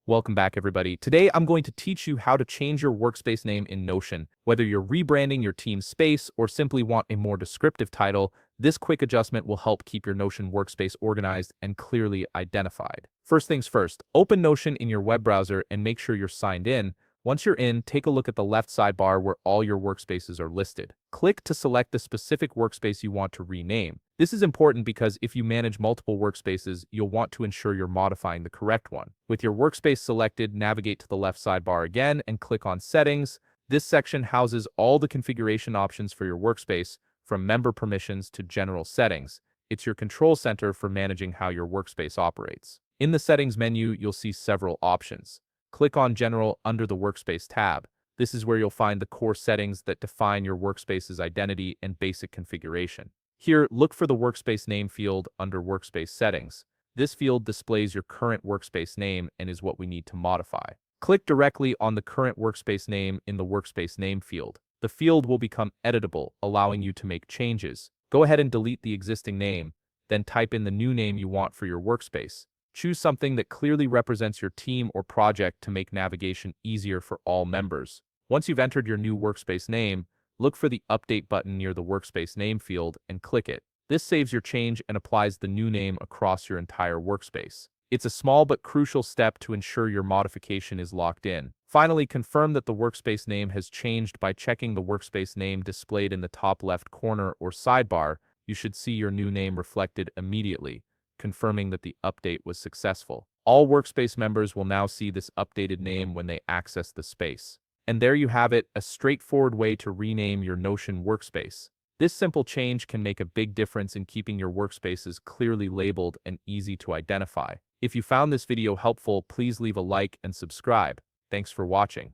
Welcome back, everybody. Today, I'm going to teach you how to change your workspace name in Notion. Whether you're rebranding your team's space or simply want a more descriptive title, this quick adjustment will help keep your Notion workspace organized and clearly identified. First things first, open Notion in your web browser and make sure you're signed in. Once you're in, take a look at the left sidebar where all your workspaces are listed. Click to select the specific workspace you want to rename. This is important because if you manage multiple workspaces, you'll want to ensure you're modifying the correct one. With your workspace selected, navigate to the left sidebar again and click on Settings. This section houses all the configuration options for your workspace, from member permissions to general settings. It's your control center for managing how your workspace operates. In the Settings menu, you'll see several options. Click on General under the Workspace tab. This is where you'll find the core settings that define your workspace's identity and basic configuration. Here, look for the Workspace Name field under Workspace Settings. This field displays your current workspace name and is what we need to modify. Click directly on the current workspace name in the Workspace Name field. The field will become editable, allowing you to make changes. Go ahead and delete the existing name, then type in the new name you want for your workspace. Choose something that clearly represents your team or project to make navigation easier for all members. Once you've entered your new workspace name, look for the Update button near the Workspace Name field and click it. This saves your change and applies the new name across your entire workspace. It's a small but crucial step to ensure your modification is locked in. Finally, confirm that the workspace name has changed by checking the workspace name displayed in the top left corner or sidebar. You should see your new name reflected immediately, confirming that the update was successful. All workspace members will now see this updated name when they access the space. And there you have it, a straightforward way to rename your Notion workspace. This simple change can make a big difference in keeping your workspaces clearly labeled and easy to identify. If you found this video helpful, please leave a like and subscribe. Thanks for watching.